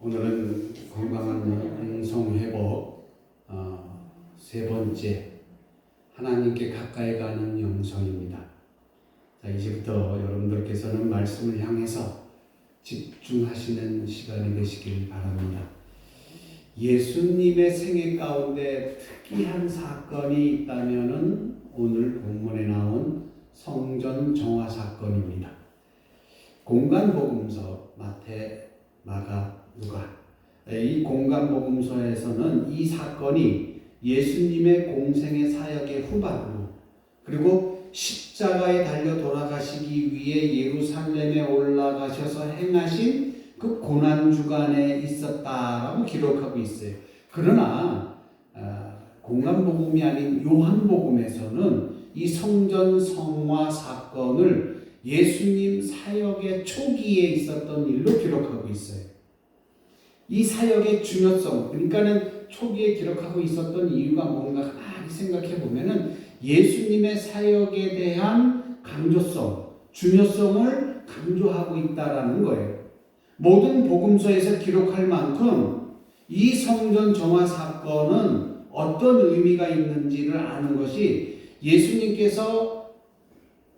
오늘은 건강한 영성회복 세 번째 하나님께 가까이 가는 영성입니다. 자, 이제부터 여러분들께서는 말씀을 향해서 집중하시는 시간이 되시길 바랍니다. 예수님의 생애 가운데 특이한 사건이 있다면은 오늘 본문에 나온 성전 정화 사건입니다. 공간복음서 마태, 마가, 누가 이 공간복음서에서는 이 사건이 예수님의 공생의 사역의 후반으로 그리고 십자가에 달려 돌아가시기 위해 예루살렘에 올라가셔서 행하신 그 고난주간에 있었다라고 기록하고 있어요. 그러나 공간복음이 아닌 요한복음에서는 이 성전 성화 사건을 예수님 사역의 초기에 있었던 일로 기록하고 있어요. 이 사역의 중요성, 그러니까는 초기에 기록하고 있었던 이유가 뭔가 가만히 생각해 보면은 예수님의 사역에 대한 강조성, 중요성을 강조하고 있다라는 거예요. 모든 복음서에서 기록할 만큼 이 성전 정화 사건은 어떤 의미가 있는지를 아는 것이 예수님께서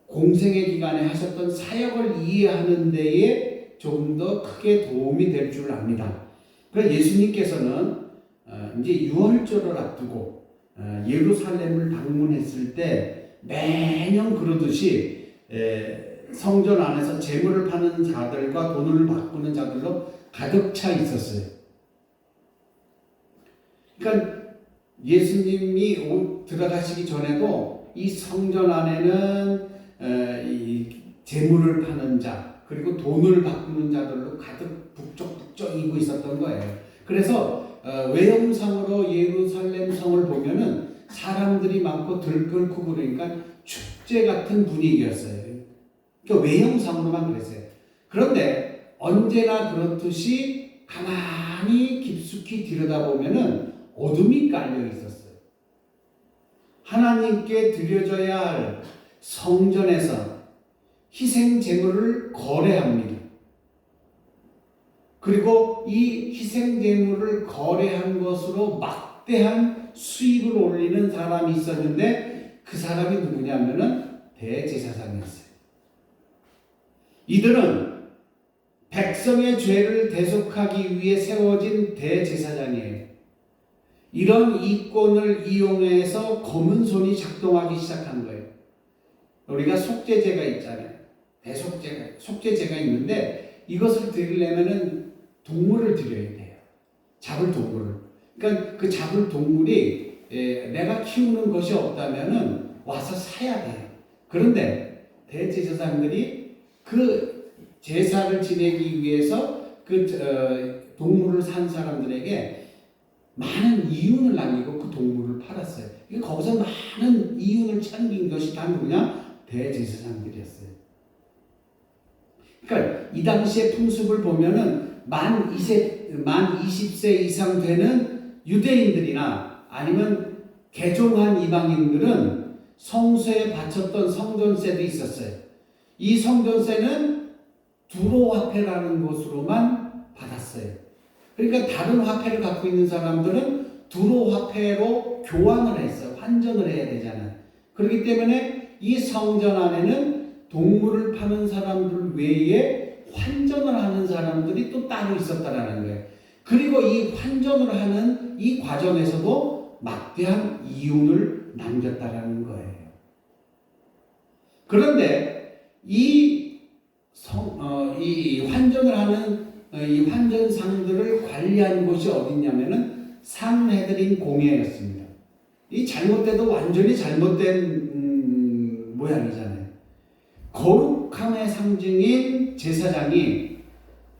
공생의 기간에 하셨던 사역을 이해하는 데에 조금 더 크게 도움이 될 줄 압니다. 그래서 예수님께서는 이제 유월절을 앞두고 예루살렘을 방문했을 때 매년 그러듯이 성전 안에서 재물을 파는 자들과 돈을 바꾸는 자들로 가득 차 있었어요. 그러니까 예수님이 들어가시기 전에도 이 성전 안에는 이 재물을 파는 자 그리고 돈을 바꾸는 자들로 가득 북적북적이고 있었던 거예요. 그래서 외형상으로 예루살렘 성을 보면은 사람들이 많고 들끓고 그러니까 축제 같은 분위기였어요. 그러니까 외형상으로만 그랬어요. 그런데 언제나 그렇듯이 가만히 깊숙이 들여다보면은 어둠이 깔려 있었어요. 하나님께 드려져야 할 성전에서 희생 제물을 거래합니다. 그리고 이 희생 제물을 거래한 것으로 막대한 수익을 올리는 사람이 있었는데 그 사람이 누구냐면은 대제사장이었어요. 이들은 백성의 죄를 대속하기 위해 세워진 대제사장이에요. 이런 이권을 이용해서 검은 손이 작동하기 시작한 거예요. 우리가 속죄제가 있잖아요. 속죄제가 있는데 이것을 드리려면은 동물을 드려야 돼요. 잡을 동물을. 그러니까 그 잡을 동물이 내가 키우는 것이 없다면은 와서 사야 돼요. 그런데 대제사장들이 그 제사를 지내기 위해서 그 동물을 산 사람들에게 많은 이윤을 남기고 그 동물을 팔았어요. 거기서 많은 이윤을 챙긴 것이 다 누구냐? 대제사장들이었어요. 그러니까 이 당시의 풍습을 보면은 만 20세 이상 되는 유대인들이나 아니면 개종한 이방인들은 성소에 바쳤던 성전세도 있었어요. 이 성전세는 두로 화폐라는 것으로만 받았어요. 그러니까 다른 화폐를 갖고 있는 사람들은 두로 화폐로 교환을 했어요. 환전을 해야 되잖아요. 그렇기 때문에 이 성전 안에는 동물을 파는 사람들 외에 환전을 하는 사람들이 또 따로 있었다라는 거예요. 그리고 이 환전을 하는 이 과정에서도 막대한 이윤을 남겼다라는 거예요. 그런데 이 환전을 하는 이 환전상들을 관리하는 곳이 어디냐면은 산헤드린 공회였습니다. 이 잘못돼도 완전히 잘못된 모양이잖아요. 거룩함의 상징인 제사장이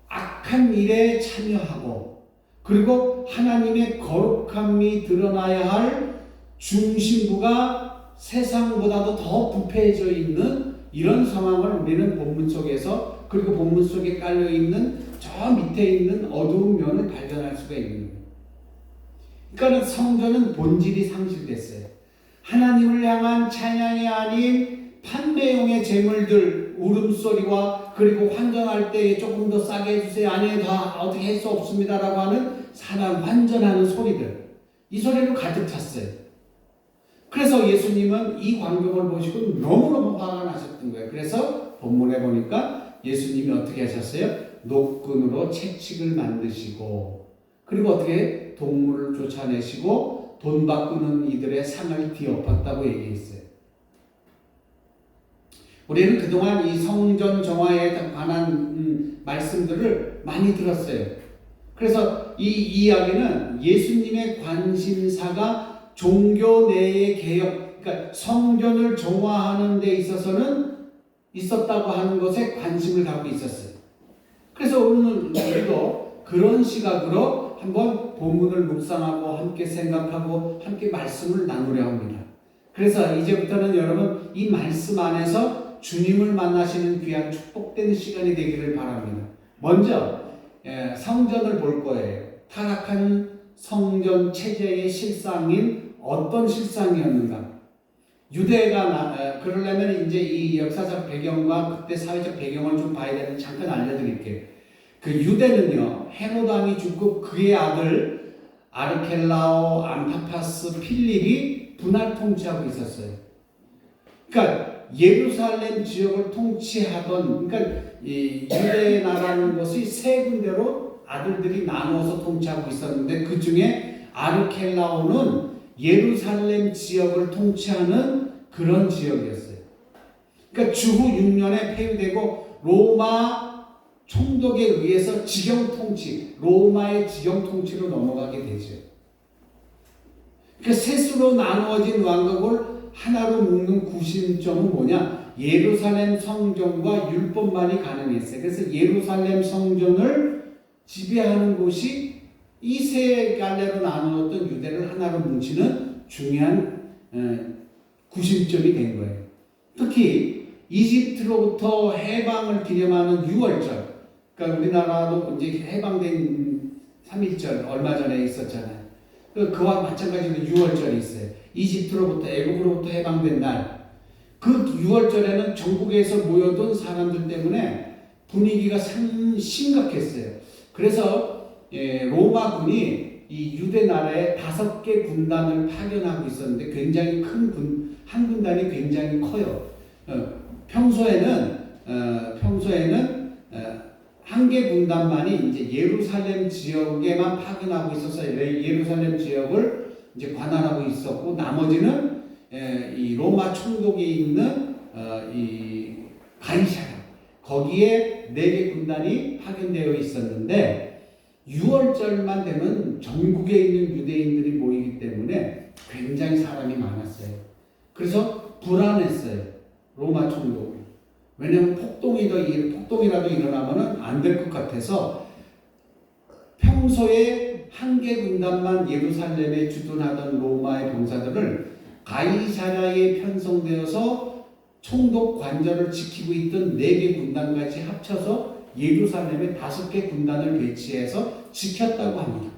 악한 일에 참여하고 그리고 하나님의 거룩함이 드러나야 할 중심부가 세상보다도 더 부패해져 있는 이런 상황을 우리는 본문 속에서 그리고 본문 속에 깔려있는 저 밑에 있는 어두운 면을 발견할 수가 있는 거예요. 그러니까 성전은 본질이 상실됐어요. 하나님을 향한 찬양이 아닌 판매용의 제물들, 울음소리와 그리고 환전할 때 조금 더 싸게 해주세요. 아니 다 어떻게 할 수 없습니다라고 하는 사람 환전하는 소리들, 이 소리로 가득 찼어요. 그래서 예수님은 이 광경을 보시고 너무너무 화가 나셨던 거예요. 그래서 본문에 보니까 예수님이 어떻게 하셨어요? 노끈으로 채찍을 만드시고, 그리고 어떻게 동물을 쫓아내시고 돈 바꾸는 이들의 상을 뒤엎었다고 얘기했어요. 우리는 그동안 이 성전 정화에 관한 말씀들을 많이 들었어요. 그래서 이 이야기는 예수님의 관심사가 종교 내의 개혁, 그러니까 성전을 정화하는 데 있어서는 있었다고 하는 것에 관심을 갖고 있었어요. 그래서 오늘 우리도 그런 시각으로 한번 본문을 묵상하고 함께 생각하고 함께 말씀을 나누려 합니다. 그래서 이제부터는 여러분 이 말씀 안에서 주님을 만나시는 귀한 축복된 시간이 되기를 바랍니다. 먼저 성전을 볼 거예요. 타락한 성전 체제의 실상인 어떤 실상이었는가? 유대가 그러려면 이제 이 역사적 배경과 그때 사회적 배경을 좀 봐야 되는데 잠깐 알려드릴게요. 그 유대는요, 헤롯 왕이 죽고 그의 아들 아르켈라오, 안타파스, 필립이 분할 통치하고 있었어요. 그러니까 예루살렘 지역을 통치하던, 그러니까 이 유대 나라는 것이 세 군데로 아들들이 나누어서 통치하고 있었는데 그 중에 아르켈라오는 예루살렘 지역을 통치하는 그런 지역이었어요. 그러니까 주후 6년에 폐위되고 로마 총독에 의해서 지경 통치, 로마의 지경 통치로 넘어가게 되죠. 그러니까 셋으로 나누어진 왕국을 하나로 묶는 구심점은 뭐냐? 예루살렘 성전과 율법만이 가능했어요. 그래서 예루살렘 성전을 지배하는 곳이 이 세 갈래로 나누었던 유대를 하나로 뭉치는 중요한 구심점이 된 거예요. 특히 이집트로부터 해방을 기념하는 6월절, 그러니까 우리나라도 이제 해방된 3.1절 얼마 전에 있었잖아요. 그와 마찬가지로 6월절이 있어요. 이집트로부터, 애국으로부터 해방된 날. 그 6월절에는 전국에서 모여든 사람들 때문에 분위기가 심각했어요. 그래서 로마군이 이 유대 나라에 5개 군단을 파견하고 있었는데 굉장히 한 군단이 굉장히 커요. 평소에는 한 개 군단만이 이제 예루살렘 지역에만 파견하고 있어서 예루살렘 지역을 이제 관할하고 있었고, 나머지는 이 로마 총독에 있는 이 가이사랴, 거기에 4개 군단이 파견되어 있었는데 6월절만 되면 전국에 있는 유대인들이 모이기 때문에 굉장히 사람이 많았어요. 그래서 불안했어요, 로마 총독이. 왜냐하면 폭동이라도 일어나면 안 될 것 같아서 평소에 한 개 군단만 예루살렘에 주둔하던 로마의 병사들을 가이사랴에 편성되어서 총독 관절을 지키고 있던 4개 군단까지 합쳐서 예루살렘에 5개 군단을 배치해서 지켰다고 합니다.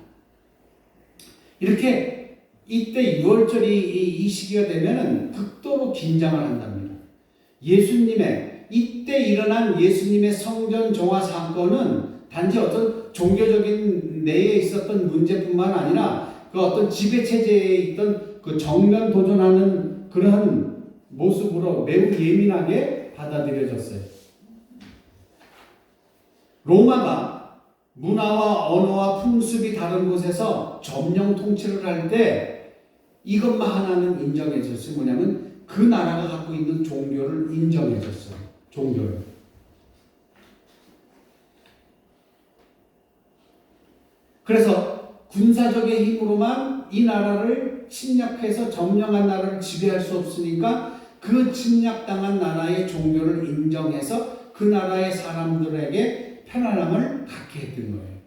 이렇게 이때 6월절이 이 시기가 되면은 극도로 긴장을 한답니다. 이때 일어난 예수님의 성전 정화 사건은 단지 어떤 종교적인 내에 있었던 문제뿐만 아니라 그 어떤 지배체제에 있던 그 정면 도전하는 그런 모습으로 매우 예민하게 받아들여졌어요. 로마가 문화와 언어와 풍습이 다른 곳에서 점령 통치를 할 때 이것만 하나는 인정해줬어요. 뭐냐면 그 나라가 갖고 있는 종교를 인정해줬어요. 종교를. 그래서 군사적인 힘으로만 이 나라를 침략해서 점령한 나라를 지배할 수 없으니까 그 침략당한 나라의 종교를 인정해서 그 나라의 사람들에게 편안함을 갖게 했던 거예요.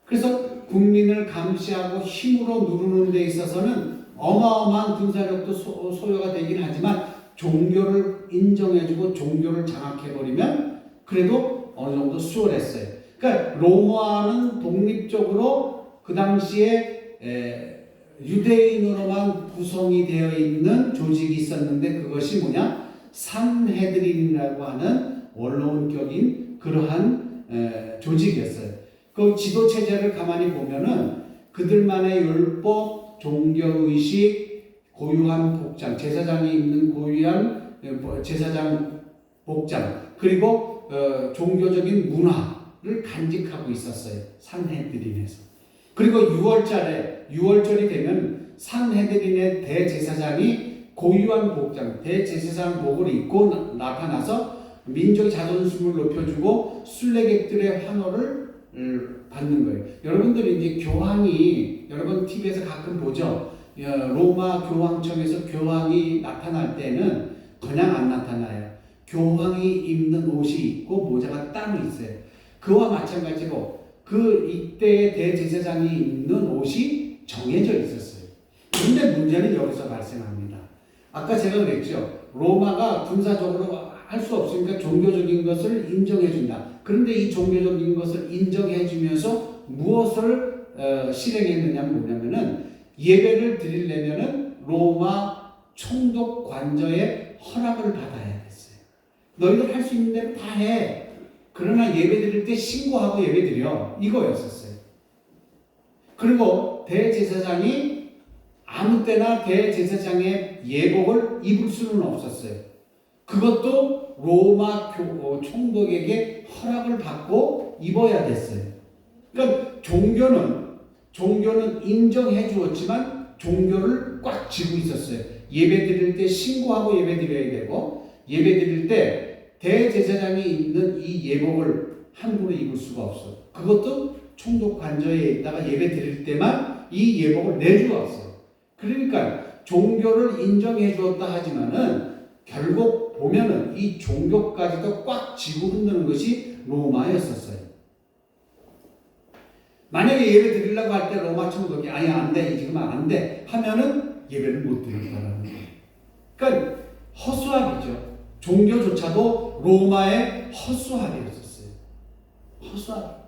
그래서 국민을 감시하고 힘으로 누르는 데 있어서는 어마어마한 군사력도 소요가 되긴 하지만 종교를 인정해주고 종교를 장악해버리면 그래도 어느 정도 수월했어요. 그러니까 로마는 독립적으로 그 당시에 유대인으로만 구성이 되어 있는 조직이 있었는데 그것이 뭐냐? 산헤드린이라고 하는 원론격인 그러한 조직이었어요. 그 지도 체제를 가만히 보면은 그들만의 율법, 종교의식, 고유한 복장, 제사장이 입는 고유한 제사장 복장, 그리고 종교적인 문화를 간직하고 있었어요. 산헤드린에서. 그리고 6월절이 되면 산헤드린의 대제사장이 고유한 복장, 대제사장복을 입고 나타나서 민족의 자존심을 높여주고 순례객들의 환호를 받는 거예요. 여러분들이 이제 교황이, 여러분 TV에서 가끔 보죠. 로마 교황청에서 교황이 나타날 때는 그냥 안 나타나요. 교황이 입는 옷이 있고 모자가 따로 있어요. 그와 마찬가지로 그 이때의 대제사장이 입는 옷이 정해져 있었어요. 그런데 문제는 여기서 발생합니다. 아까 제가 그랬죠. 로마가 군사적으로 할 수 없으니까 종교적인 것을 인정해준다. 그런데 이 종교적인 것을 인정해주면서 무엇을 실행했느냐면 뭐냐면은 예배를 드리려면은 로마 총독 관저의 허락을 받아야 됐어요. 너희들 할 수 있는 대로 다 해. 그러나 예배 드릴 때 신고하고 예배 드려. 이거였었어요. 그리고 대제사장이 아무 때나 대제사장의 예복을 입을 수는 없었어요. 그것도 로마 총독에게 허락을 받고 입어야 됐어요. 그러니까 종교는 인정해 주었지만 종교를 꽉 쥐고 있었어요. 예배 드릴 때 신고하고 예배 드려야 되고, 예배 드릴 때 대제사장이 입는 이 예복을 함부로 입을 수가 없어. 그것도 총독 관저에 있다가 예배 드릴 때만 이 예복을 내주었어요. 그러니까 종교를 인정해 주었다 하지만은 결국 보면은 이 종교까지도 꽉 쥐고 흔드는 것이 로마였었어요. 만약에 예배 드리려고 할 때 로마 총독이 아니 안 돼, 지금 안 돼 하면은 예배를 못 드린다는 거예요. 그러니까 허수아비죠. 종교조차도 로마의 허수아비였었어요. 허수아비.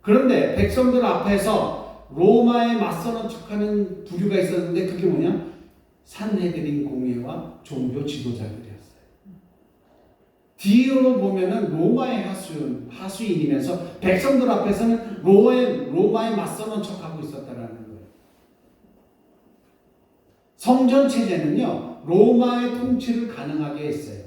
그런데 백성들 앞에서 로마에 맞서는 척하는 부류가 있었는데 그게 뭐냐? 산헤드린 공회와 종교 지도자들이었어요. 뒤로 보면은 로마의 하수인이면서 백성들 앞에서는 로마에 맞서는 척하고 있었다라는 거예요. 성전 체제는요, 로마의 통치를 가능하게 했어요.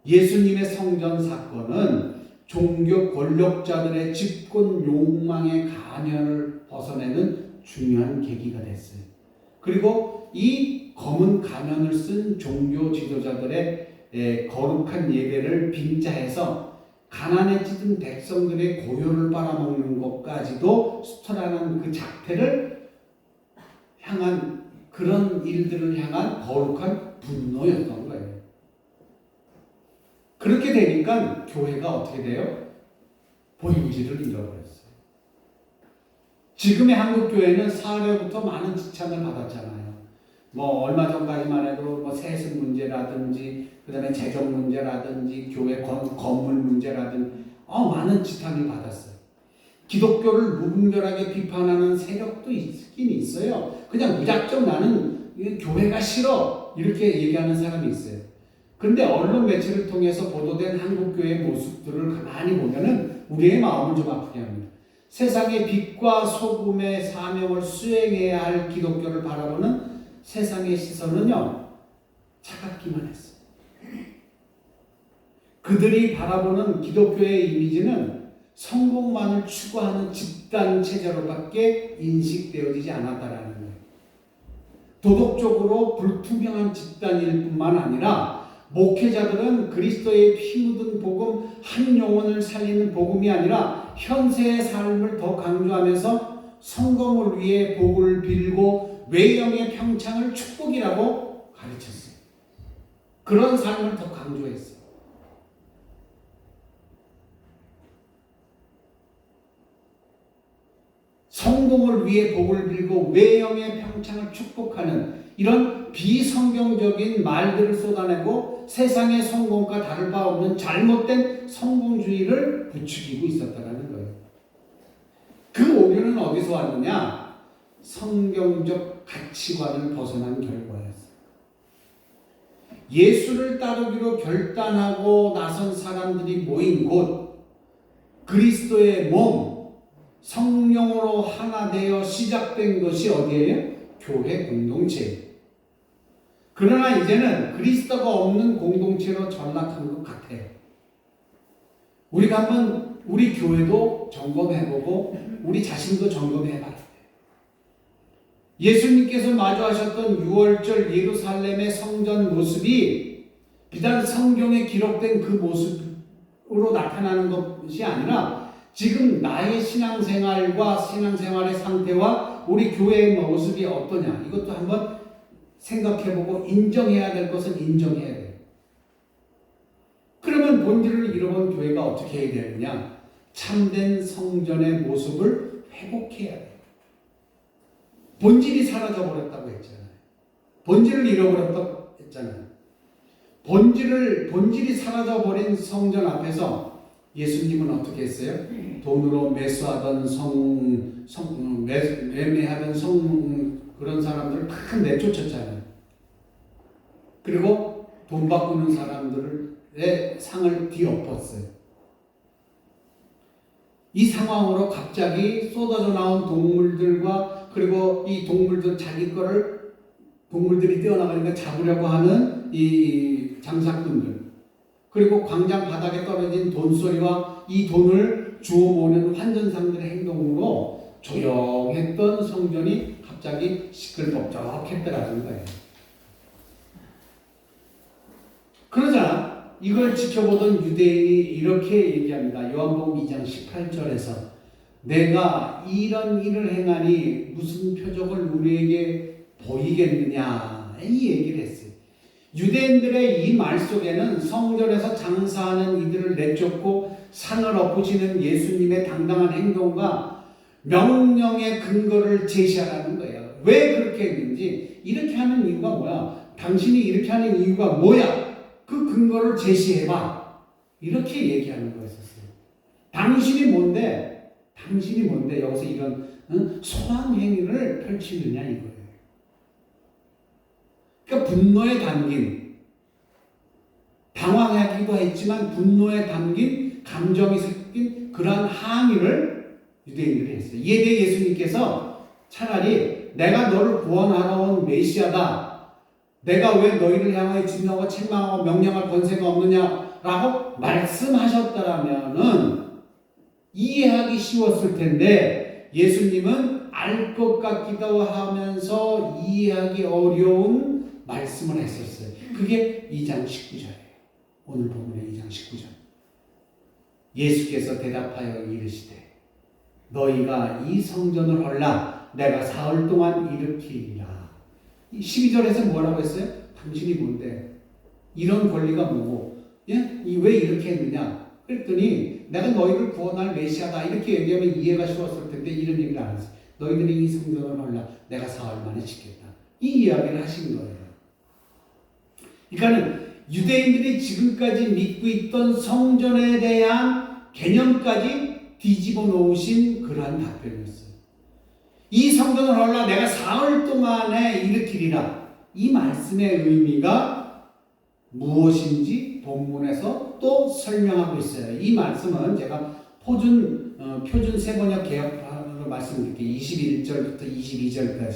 예수님의 성전 사건은 종교 권력자들의 집권 욕망의 가면을 벗어내는 중요한 계기가 됐어요. 그리고 이 검은 가면을 쓴 종교 지도자들의 거룩한 예배를 빙자해서 가난에 찌든 백성들의 고요를 빨아먹는 것까지도 수탈하는 그 작태를 향한, 그런 일들을 향한 거룩한 분노였던 거예요. 그렇게 되니까 교회가 어떻게 돼요? 본질을 잃어버렸어요. 지금의 한국 교회는 사회로부터 많은 칭찬을 받았잖아요. 뭐 얼마 전까지만 해도 뭐 세습 문제라든지, 그다음에 재정 문제라든지, 교회 건물 문제라든지 많은 지탄을 받았어요. 기독교를 무분별하게 비판하는 세력도 있긴 있어요. 그냥 무작정 나는 교회가 싫어 이렇게 얘기하는 사람이 있어요. 그런데 언론 매체를 통해서 보도된 한국교회의 모습들을 가만히 보면은 우리의 마음을 좀 아프게 합니다. 세상의 빛과 소금의 사명을 수행해야 할 기독교를 바라보는 세상의 시선은요, 차갑기만 했어요. 그들이 바라보는 기독교의 이미지는 성공만을 추구하는 집단 체제로밖에 인식되어지지 않았다라는 거예요. 도덕적으로 불투명한 집단일 뿐만 아니라 목회자들은 그리스도의 피 묻은 복음, 한 영혼을 살리는 복음이 아니라 현세의 삶을 더 강조하면서 성공을 위해 복을 빌고 외형의 평창을 축복이라고 가르쳤어요. 그런 삶을 더 강조했어요. 성공을 위해 복을 빌고 외형의 평창을 축복하는 이런 비성경적인 말들을 쏟아내고 세상의 성공과 다를 바 없는 잘못된 성공주의를 부추기고 있었다는 거예요. 그 오류는 어디서 왔느냐? 성경적 가치관을 벗어난 결과였어요. 예수를 따르기로 결단하고 나선 사람들이 모인 곳, 그리스도의 몸, 성령으로 하나 되어 시작된 것이 어디예요? 교회 공동체. 그러나 이제는 그리스도가 없는 공동체로 전락한 것 같아요. 우리가 한번 우리 교회도 점검해보고 우리 자신도 점검해봐야 돼요. 예수님께서 마주하셨던 6월절 예루살렘의 성전 모습이 비단 성경에 기록된 그 모습으로 나타나는 것이 아니라 지금 나의 신앙생활과 신앙생활의 상태와 우리 교회의 모습이 어떠냐, 이것도 한번 생각해보고 인정해야 될 것은 인정해야 돼요. 그러면 본질을 잃어본 교회가 어떻게 해야 되느냐? 참된 성전의 모습을 회복해야 돼요. 본질이 사라져버렸다고 했잖아요. 본질을 잃어버렸다고 했잖아요. 본질이 사라져버린 성전 앞에서 예수님은 어떻게 했어요? 돈으로 매수하던 매매하던 그런 사람들을 다 내쫓았잖아요. 그리고 돈 바꾸는 사람들의 상을 뒤엎었어요. 이 상황으로 갑자기 쏟아져 나온 동물들과 그리고 이 동물들 자기 거를 동물들이 뛰어나가니까 잡으려고 하는 이 장사꾼들, 그리고 광장 바닥에 떨어진 돈소리와 이 돈을 주워 모으는 환전상들의 행동으로 조용했던 성전이 갑자기 시끌벅적했더라는 거예요. 그러자 이걸 지켜보던 유대인이 이렇게 얘기합니다. 요한복음 2장 18절에서 내가 이런 일을 행하니 무슨 표적을 우리에게 보이겠느냐, 이 얘기를 했어요. 유대인들의 이 말 속에는 성전에서 장사하는 이들을 내쫓고 산을 엎으시는 예수님의 당당한 행동과 명령의 근거를 제시하라는 거예요. 왜 그렇게 했는지, 이렇게 하는 이유가 뭐야? 당신이 이렇게 하는 이유가 뭐야? 그 근거를 제시해봐. 이렇게 얘기하는 거였었어요. 당신이 뭔데 여기서 이런 소망 행위를 펼치느냐 이거예요. 그러니까 분노에 담긴, 당황하기도 했지만 분노에 담긴 감정이 섞인 그러한 항의를 유대인들이 했어요. 이에 대해 예수님께서 차라리 내가 너를 구원하러 온 메시아다, 내가 왜 너희를 향하여 진노하고 책망하고 명령할 권세가 없느냐라고 말씀하셨더라면은 이해하기 쉬웠을 텐데, 예수님은 알 것 같기도 하면서 이해하기 어려운 말씀을 했었어요. 그게 2장 19절이에요. 오늘 본문의 2장 19절. 예수께서 대답하여 이르시되 너희가 이 성전을 헐라 내가 사흘 동안 일으키리라. 12절에서 뭐라고 했어요? 당신이 뭔데? 이런 권리가 뭐고? 예? 왜 이렇게 했느냐? 그랬더니 내가 너희를 구원할 메시아다, 이렇게 얘기하면 이해가 쉬웠을 텐데 이런 얘기를 안 했어요. 너희들이 이 성전을 헐라 내가 사흘 만에 짓겠다, 이 이야기를 하신 거예요. 그러니까 유대인들이 지금까지 믿고 있던 성전에 대한 개념까지 뒤집어 놓으신 그러한 답변이었어요. 이 성전을 헐라 내가 사흘 동안에 일으키리라, 이 말씀의 의미가 무엇인지 본문에서 또 설명하고 있어요. 이 말씀은 제가 표준 세번역 개혁판으로 말씀드릴게요. 21절부터 22절까지.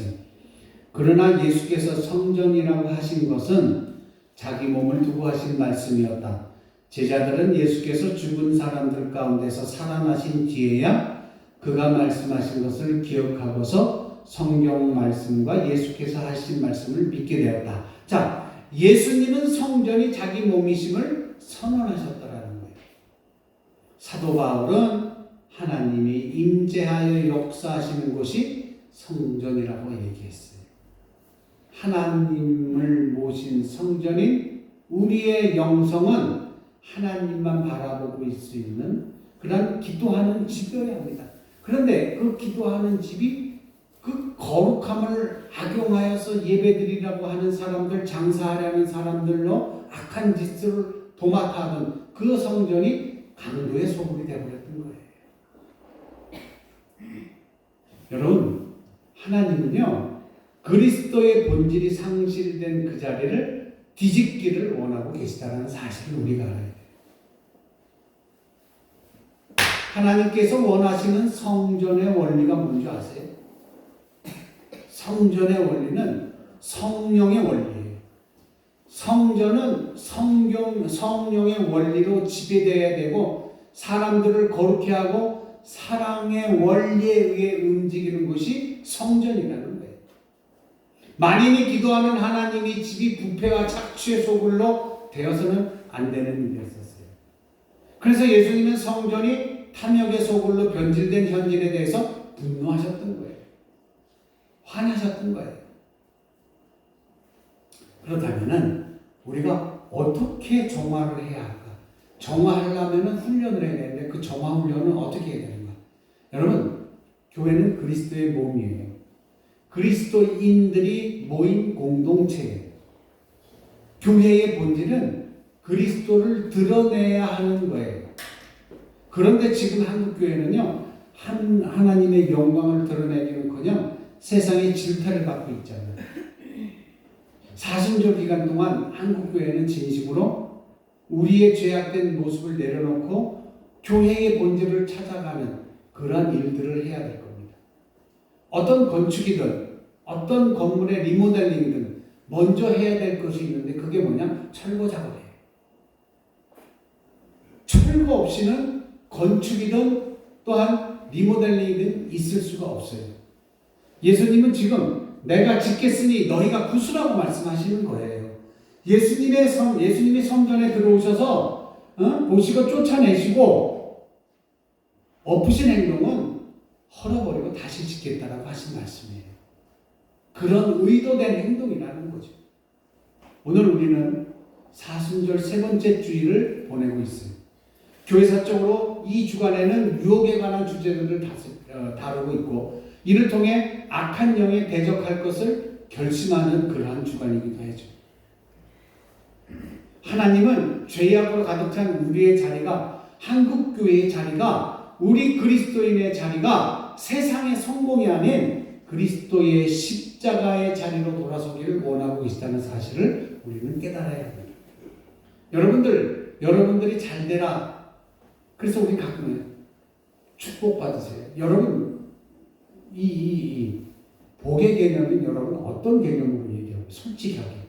그러나 예수께서 성전이라고 하신 것은 자기 몸을 두고 하신 말씀이었다. 제자들은 예수께서 죽은 사람들 가운데서 살아나신 뒤에야 그가 말씀하신 것을 기억하고서 성경 말씀과 예수께서 하신 말씀을 믿게 되었다. 자, 예수님은 성전이 자기 몸이심을 선언하셨다라는 거예요. 사도 바울은 하나님이 임재하여 역사하시는 곳이 성전이라고 얘기했어요. 하나님을 모신 성전인 우리의 영성은 하나님만 바라보고 있을 수 있는 그런 기도하는 집이어야 합니다. 그런데 그 기도하는 집이 그 거룩함을 악용하여서 예배드리라고 하는 사람들, 장사하려는 사람들로 악한 짓을 도맡아하던 그 성전이 강도의 소굴이 되어버렸던 거예요. 여러분, 하나님은요 그리스도의 본질이 상실된 그 자리를 뒤집기를 원하고 계시다는 사실을 우리가 알아야 돼요. 하나님께서 원하시는 성전의 원리가 뭔지 아세요? 성전의 원리는 성령의 원리예요. 성전은 성령의 원리로 지배되어야 되고 사람들을 거룩해 하고 사랑의 원리에 의해 움직이는 것이 성전이라는 거예요. 만인이 기도하면 하나님이 집이 부패와 착취의 소굴로 되어서는 안 되는 일이었어요. 그래서 예수님은 성전이 탐욕의 소굴로 변질된 현실에 대해서 분노하셨던 거예요. 화나셨던 거예요. 그렇다면은 우리가 어떻게 정화를 해야 할까? 정화하려면 훈련을 해야 되는데 그 정화 훈련은 어떻게 해야 되는가? 여러분, 교회는 그리스도의 몸이에요. 그리스도인들이 모인 공동체예요. 교회의 본질은 그리스도를 드러내야 하는 거예요. 그런데 지금 한국교회는요, 하나님의 영광을 드러내기는커녕 세상의 질타를 받고 있잖아요. 사순절 기간 동안 한국교회는 진심으로 우리의 죄악된 모습을 내려놓고 교회의 본질을 찾아가는 그러한 일들을 해야 될 겁니다. 어떤 건축이든 어떤 건물의 리모델링이든 먼저 해야 될 것이 있는데 그게 뭐냐? 철거 작업이에요. 철거 없이는 건축이든 또한 리모델링이든 있을 수가 없어요. 예수님은 지금 내가 짓겠으니 너희가 부수라고 말씀하시는 거예요. 예수님이 성전에 들어오셔서 보시고 쫓아내시고 엎으신 행동은 헐어버리고 다시 짓겠다라고 하신 말씀이에요. 그런 의도된 행동이라는 거죠. 오늘 우리는 사순절 세 번째 주일을 보내고 있어요. 교회사적으로 이 주간에는 유혹에 관한 주제들을 다루고 있고 이를 통해 악한 영에 대적할 것을 결심하는 그러한 주간이기도 하죠. 하나님은 죄악으로 가득 찬 우리의 자리가, 한국교회의 자리가, 우리 그리스도인의 자리가 세상의 성공이 아닌 그리스도의 십자가의 자리로 돌아서기를 원하고 계시다는 사실을 우리는 깨달아야 합니다. 여러분들이 잘 되라. 그래서 우리 가끔 축복받으세요. 여러분, 이 복의 개념은 여러분 어떤 개념으로 얘기해요? 솔직하게.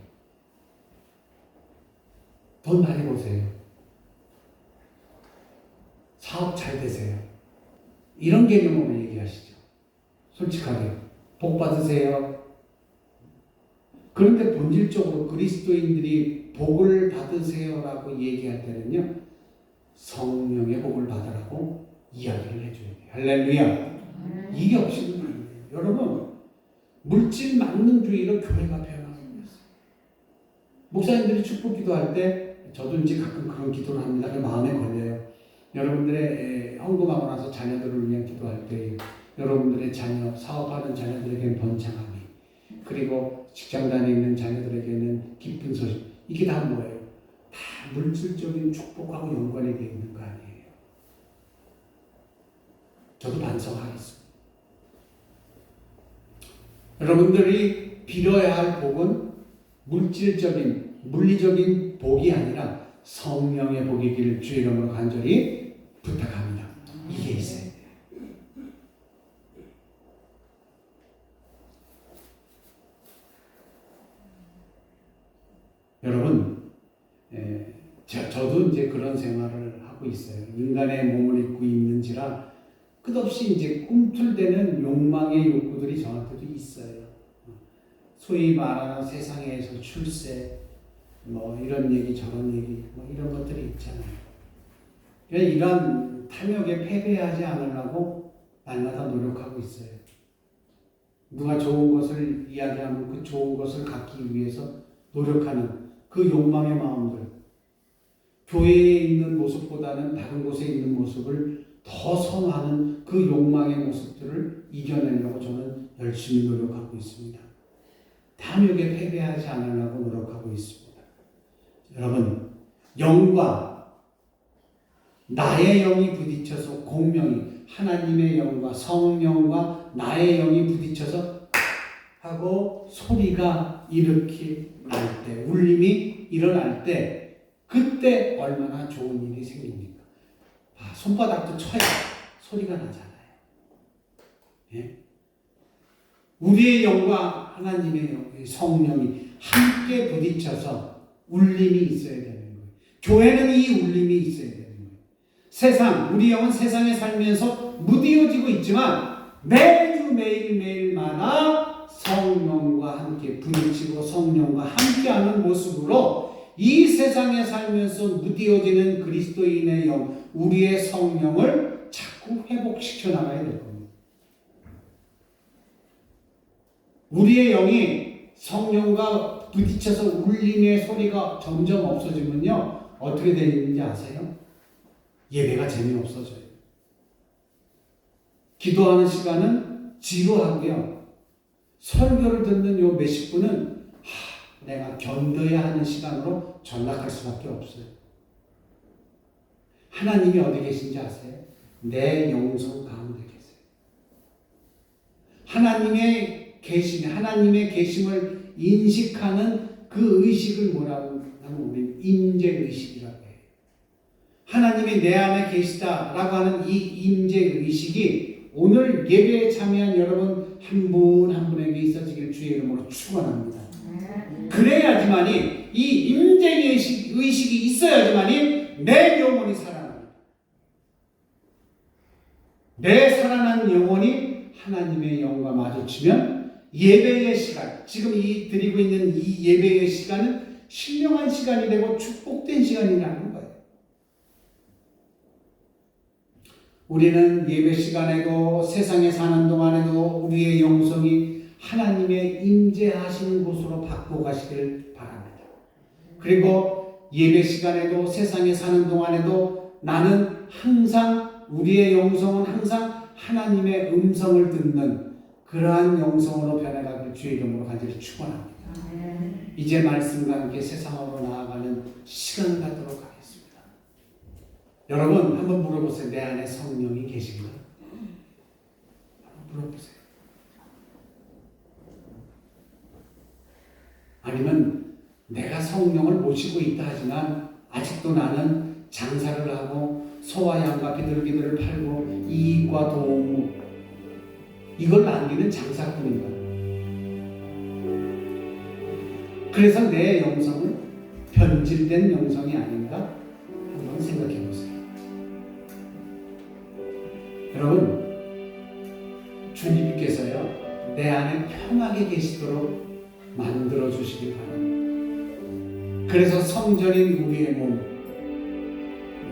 돈 많이 보세요. 사업 잘 되세요. 이런 개념으로 얘기하시죠. 솔직하게. 복 받으세요. 그런데 본질적으로 그리스도인들이 복을 받으세요라고 얘기할 때는요, 성령의 복을 받으라고 이야기를 해줘야 돼요. 할렐루야. 이게 없이는 안 돼요. 여러분, 물질 만능주의로 교회가 변하고 있어요. 목사님들이 축복 기도할 때 저도 이제 가끔 그런 기도를 합니다. 그 마음에 걸려요. 여러분들의 헌금하고 나서 자녀들을 위한 기도할 때 여러분들의 자녀, 사업하는 자녀들에게는 번창함이, 그리고 직장 다니는 자녀들에게는 기쁜 소식. 이게 다 뭐예요? 다 물질적인 축복하고 연관이 되어 있는 거 아니에요. 저도 반성하겠습니다. 여러분들이 빌어야 할 복은 물질적인, 물리적인 복이 아니라 성령의 복이기를 주의 이름으로 간절히 부탁합니다. 이게 있어야 돼요. 여러분, 저도 이제 그런 생활을 하고 있어요. 인간의 몸을 입고 있는지라 끝없이 이제 꿈틀대는 욕망의 욕구들이 저한테도 있어요. 소위 말하는 세상에서 출세, 뭐 이런 얘기 저런 얘기, 뭐 이런 것들이 있잖아요. 이런 탐욕에 패배하지 않으려고 날마다 노력하고 있어요. 누가 좋은 것을 이야기하면 그 좋은 것을 갖기 위해서 노력하는 그 욕망의 마음들, 교회에 있는 모습보다는 다른 곳에 있는 모습을 더 선호하는 그 욕망의 모습들을 이겨내려고 저는 열심히 노력하고 있습니다. 탐욕에 패배하지 않으려고 노력하고 있습니다. 여러분, 영과 나의 영이 부딪혀서 공명이, 하나님의 영과 성령과 나의 영이 부딪혀서 하고 소리가 일으킬 날 때, 울림이 일어날 때, 그때 얼마나 좋은 일이 생깁니까? 손바닥도 쳐야 소리가 나잖아요. 예? 우리의 영과 하나님의 성령이 함께 부딪혀서 울림이 있어야 되는 거예요. 교회는 이 울림이 있어야 되는 거예요. 우리 영은 세상에 살면서 무디어지고 있지만 매주 매일매일마다 성령과 함께 부딪히고 성령과 함께하는 모습으로 이 세상에 살면서 무디어지는 그리스도인의 영, 우리의 성령을 자꾸 회복시켜 나가야 될 겁니다. 우리의 영이 성령과 부딪혀서 울림의 소리가 점점 없어지면요, 어떻게 되는지 아세요? 예배가 재미없어져요. 기도하는 시간은 지루하고요. 설교를 듣는 요 몇십 분은 내가 견뎌야 하는 시간으로 전락할 수밖에 없어요. 하나님이 어디 계신지 아세요? 내 영성 가운데 계세요. 하나님의 계심을 인식하는 그 의식을 뭐라고 하면 우리 임재의식이라고 해요. 하나님이 내 안에 계시다라고 하는 이 임재의식이 오늘 예배에 참여한 여러분 한 분 한 분에게 있어지길 주의 이름으로 축원합니다. 그래야지만이 이 임재의식이 있어야지만이 내 영혼이 살아납니다. 내 살아난 영혼이 하나님의 영과 마주치면 예배의 시간, 지금 드리고 있는 이 예배의 시간은 신령한 시간이 되고 축복된 시간이라는 거예요. 우리는 예배 시간에도 세상에 사는 동안에도 우리의 영성이 하나님의 임재하시는 곳으로 바꾸어 가시길 바랍니다. 그리고 예배 시간에도 세상에 사는 동안에도 나는 항상 우리의 영성은 항상 하나님의 음성을 듣는 그러한 영성으로 변해가길 주의 이름으로 간절히 축원합니다. 이제 말씀과 함께 세상으로 나아가는 시간 갖도록 하겠습니다. 여러분 한번 물어보세요. 내 안에 성령이 계신가? 한번 물어보세요. 아니면 내가 성령을 모시고 있다 하지만 아직도 나는 장사를 하고 소와 양과 비둘기들을 팔고 이익과 도움 이걸 남기는 장사꾼인가? 그래서 내 영성은 변질된 영성이 아닌가? 한번 생각해 보세요. 여러분, 주님께서요, 내 안에 편하게 계시도록 만들어 주시기 바랍니다. 그래서 성전인 우리의 몸,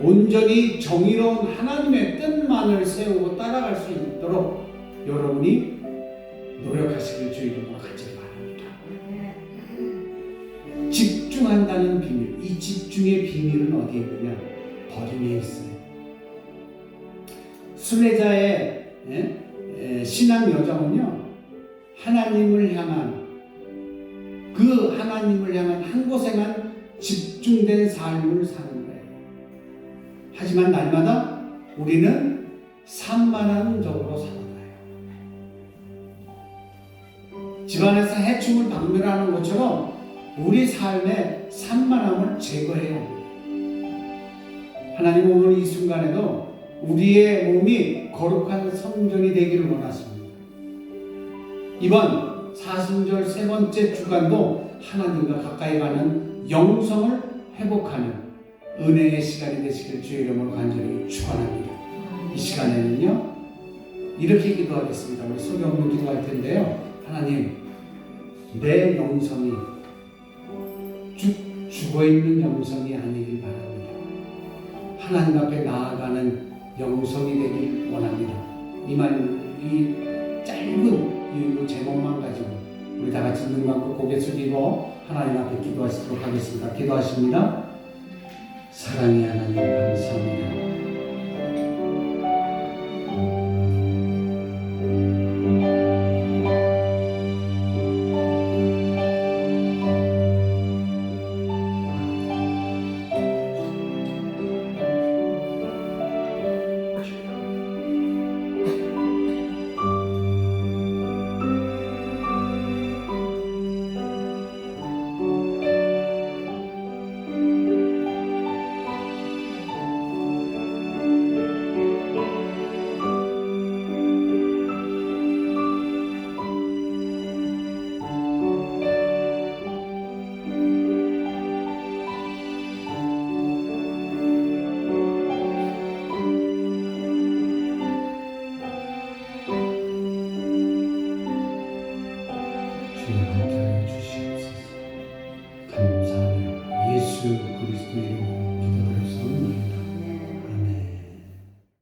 온전히 정의로운 하나님의 뜻만을 세우고 따라갈 수 있도록 여러분이 노력하시길 주 이름으로 간절히 바랍니다. 집중한다는 비밀, 이 집중의 비밀은 어디에 있느냐? 버림에 있어요. 순례자의 신앙 여정은요, 하나님을 향한 한 곳에만 집중된 삶을 사는 거예요. 하지만 날마다 우리는 산만함적으로 살아가요. 집안에서 해충을 박멸하는 것처럼 우리 삶의 산만함을 제거해야 합니다. 하나님은 오늘 이 순간에도 우리의 몸이 거룩한 성전이 되기를 원하십니다. 이번 사순절 세 번째 주간도 하나님과 가까이 가는 영성을 회복하는 은혜의 시간이 되시길 주의 이름으로 간절히 축원합니다. 이 시간에는요, 이렇게 기도하겠습니다. 우리 소리 없는 기도할 텐데요. 하나님, 내 영성이 죽어있는 영성이 아니길 바랍니다. 하나님 앞에 나아가는 영성이 되길 원합니다. 이 짧은 이 제목만 가지고 우리 다 같이 눈 감고 고개 숙이고 하나님 앞에 기도하시도록 하겠습니다. 기도하십니다. 사랑의 하나님 감사합니다.